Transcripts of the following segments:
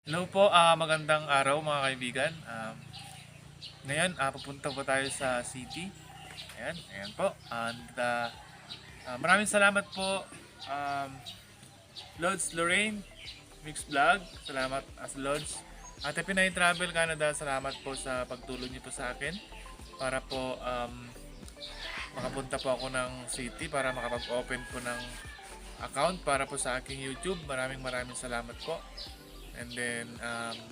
Hello po, magandang araw mga kaibigan. Ngayon, pupunta po tayo sa city. Ayan po. And maraming salamat po, Lods Lorraine, Mix Vlog. Salamat as Lods. Ate Pinay Travel Canada, salamat po sa pagtulong niyo po sa akin para po makapunta po ako ng city para makapag-open po ng account para po sa aking YouTube. Maraming salamat po. And then,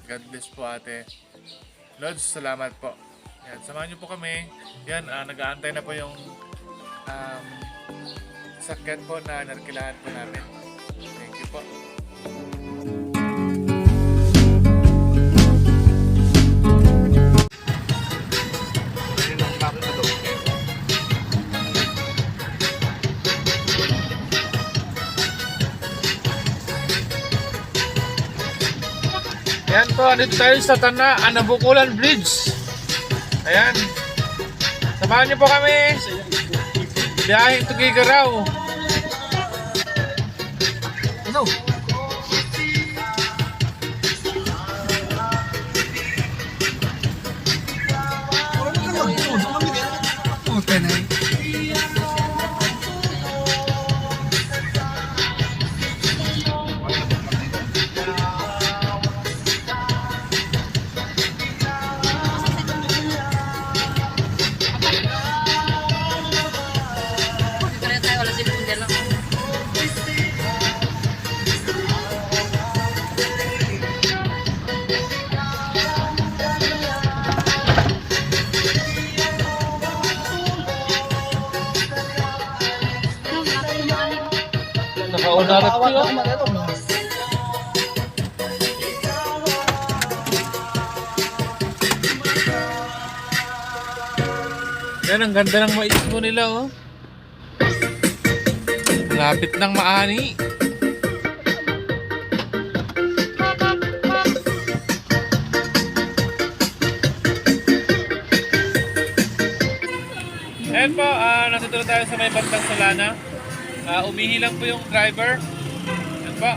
God bless po ate. Lods, salamat po. Yan, samahan niyo po kami. Yan, nag-aantay na po yung sakyan po na narkilahan po namin. Thank you po. Ayan po, dito tayo sa Anabukulan Bridge. Ayan. Samahan niyo po kami. Biyaheng Tugigaraw. Ano? Nakaunarap ko yun. Yan, ang ganda ng mais mo nila, oh. Lapit ng maani. Ayan po, nasa tuloy tayo sa may bandang Solana. Umihi lang po yung driver. Ayan po.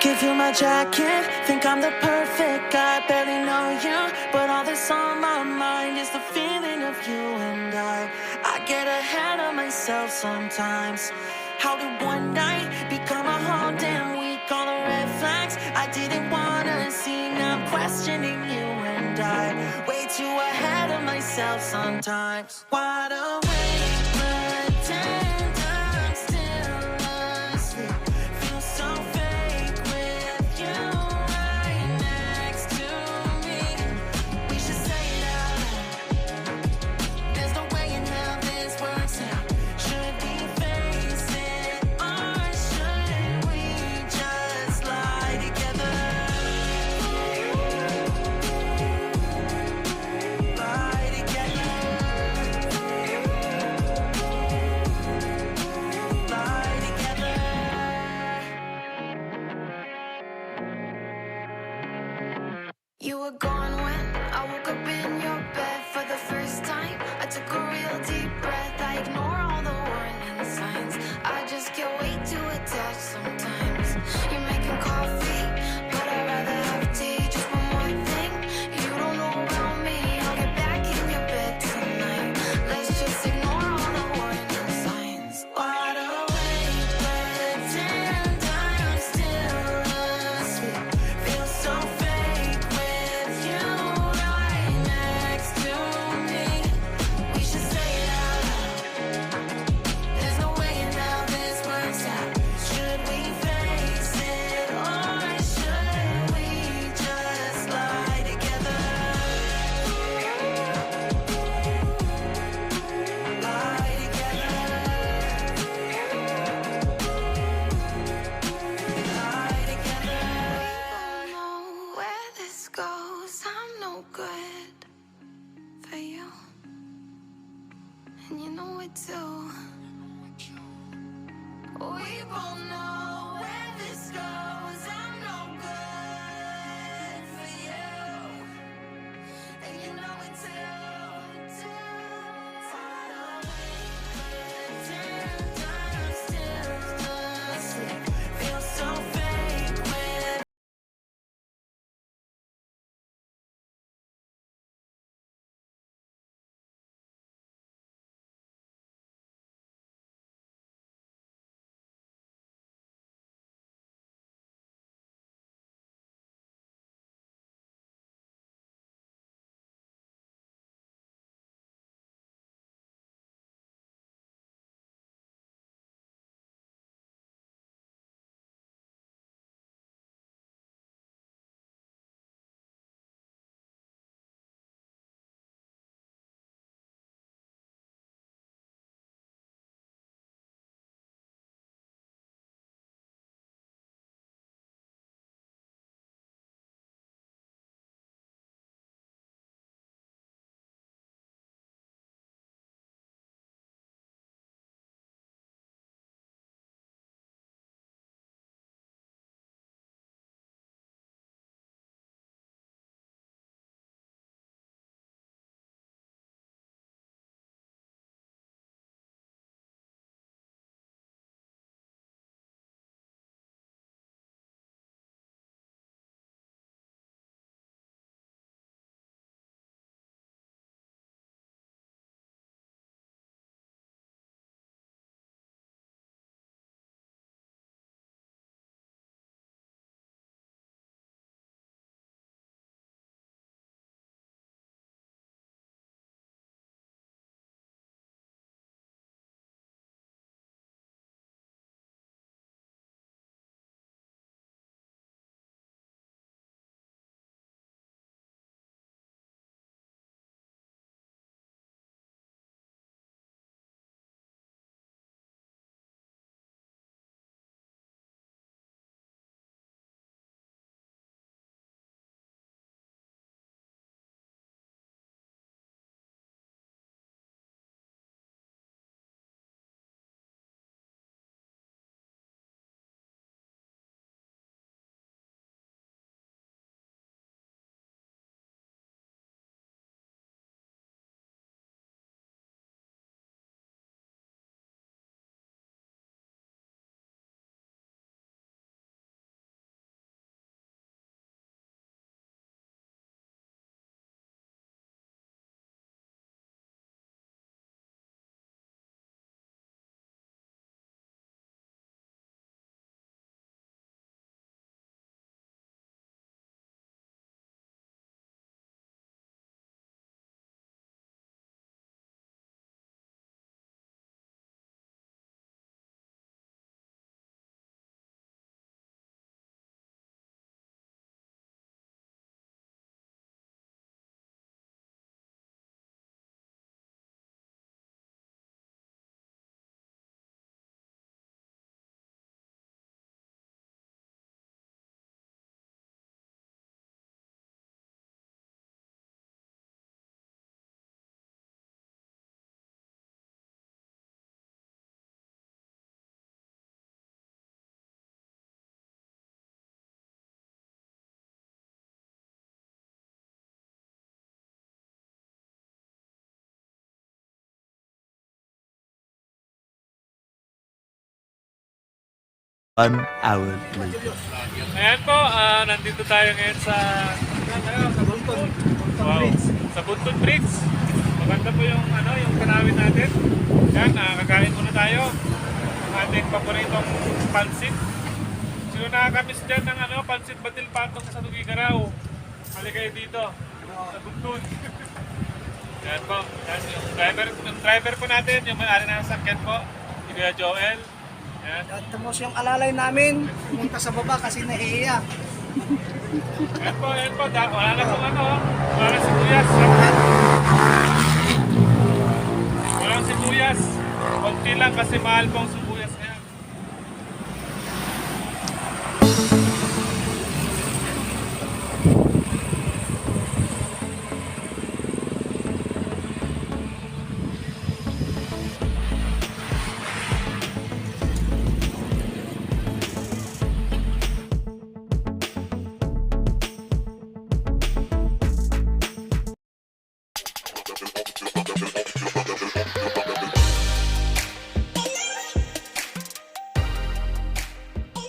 Give you my jacket, think I'm the perfect guy, barely know you, but all that's on my mind is the feeling of you and I get ahead of myself sometimes. How did one night become a whole damn week? All the red flags I didn't wanna see, now I'm questioning you and I way too ahead of myself sometimes. Wide awake, pretend I'm still asleep. Feel so fake with you right next to me. We should say it out loud. There's no way in hell this works out. Should we face it or should we just lie together? Lie together. Lie together. You were gone when I woke up in your bed for the first time. I took a real deep breath. I ignore all the warning signs. I just get way too attached sometimes. You're making coffee, but I'd rather have tea. Just one more thing, you don't know about me. I'll get back in your bed tonight. Let's just ignore all the warning signs. Wide awake, pretend I'm still asleep. Feel so fake with you right next to me. We should say it out loud. There's no way in how this works out. Should we face it or should we just lie together? Lie together. Lie together. We don't know where this goes. I'm no good for you, and you know it too. We both know where this goes. I'm no good for you, and you know it too. Far away, pretend I'm still 1 hour later. Ayan po, nandito tayo ngayon sa Buntun. Wow, sa Buntun Bridge. Maganda po yung yung kanawin natin. Yan, kakain muna tayo. Ang ating paboritong pansit. Sino nakakamiss dyan ng pansit batil patong sa Tugigaraw? Hali kayo dito, sa Buntun. Yan po, yan, yung driver po natin, yung may-ari ng sakyan po, si Kuya Joel. Yan. At tapos yung alalay namin, pumunta sa baba kasi nahihiya. Yan po, wala na pong wala na sibuyas. Walang sibuyas. Konti lang kasi mahal pong sibuyas ngayon.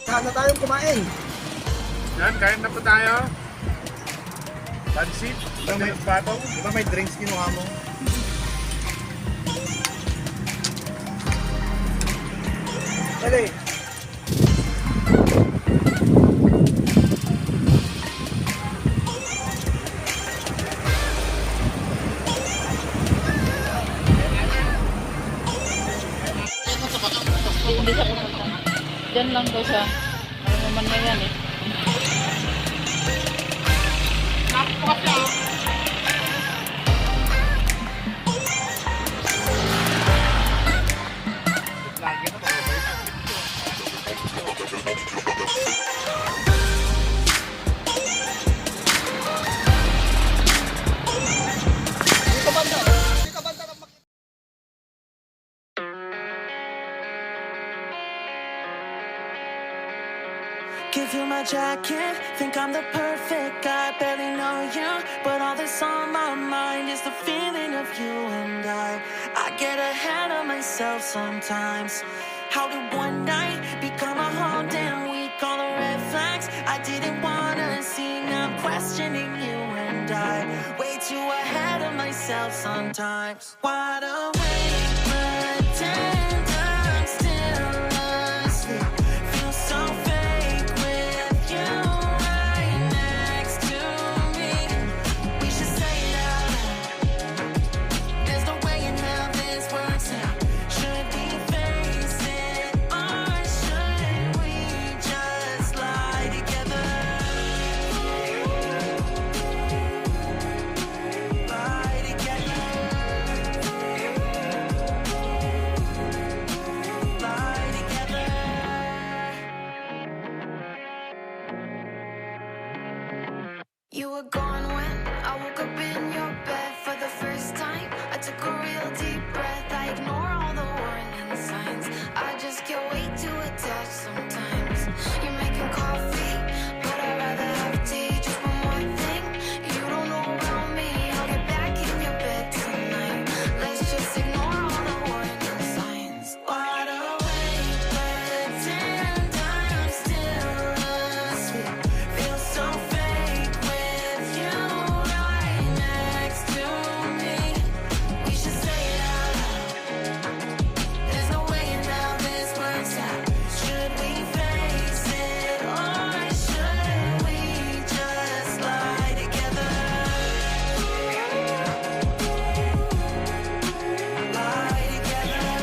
Saan na tayong kumain? Yan, kain na po tayo. Pansit, may patong. Di ba may drinks kinuha mo? Dali. Hindi siya pumunta. Diyan lang daw siya. Alam mo man na yan eh. Give you my jacket, think I'm the perfect guy. Barely know you, but all that's on my mind is the feeling of you and I get ahead of myself sometimes. How did one night become a whole damn week? All the red flags I didn't wanna see. Now I'm questioning you and I way too ahead of myself sometimes. Wide awake, pretend I'm still asleep. Feel so fake with you right next to me. We should say it out loud. There's no way in hell this works out. Should we face it or should we just lie together? Lie together. Lie together. You were gone when I woke up in your bed for the first time. I took a real deep breath. I ignore all the warning signs. I just get way too attached sometimes. You're making coffee, but I'd rather have tea. Just one more thing, you don't know about me. I'll get back in your bed tonight. Let's just ignore all the warning signs. Wide awake, pretend I'm still asleep. Feel so fake with you right next to me. We should say it out loud. There's no way in how this works out. Should we face it or should we just lie together? Lie together.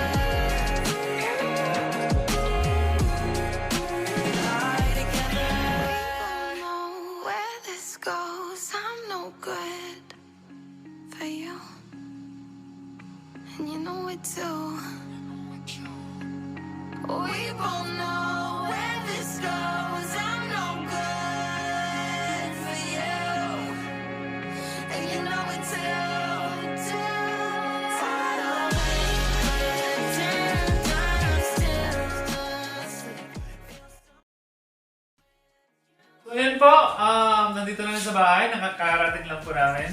Lie together. We don't know where this goes. I'm no good for you, and you know it too. We both know where this goes. I'm no good for you, and you know it too. Wide awake, pretend I'm still asleep. So ayan po, nandito na sa bahay, nakakarating lang po namin.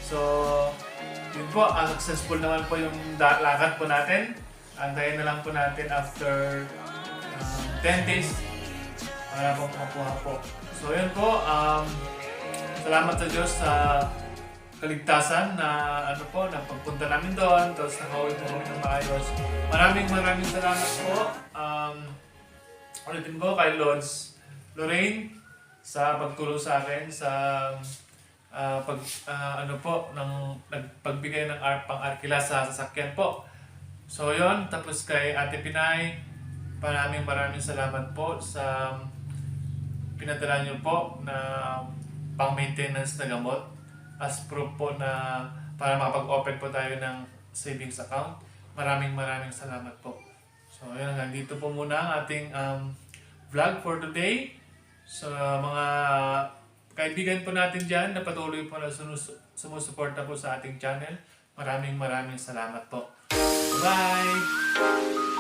So, yun po, successful naman po yung lakad po natin. Antayin na lang po natin after 10 days para po makuha po. So yun po, salamat sa Diyos sa kaligtasan na ano po, na pagpunta namin doon, tapos nakauwi po kami ng maayos. Maraming salamat po. Ulitin po kay Lorraine sa pagtulong sa akin sa nagpagbigay ng pang-arkila sa sasakyan po. So yon, tapos kay Ate Pinay, maraming salamat po sa pinadala niyo po na pang-maintenance na gamot as proof po na para makapag-open po tayo ng savings account. Maraming salamat po. So yun, hanggang dito po muna ang ating vlog for today. So mga kaibigan po natin dyan na patuloy po na sumusuporta po sa ating channel, maraming salamat po. Bye!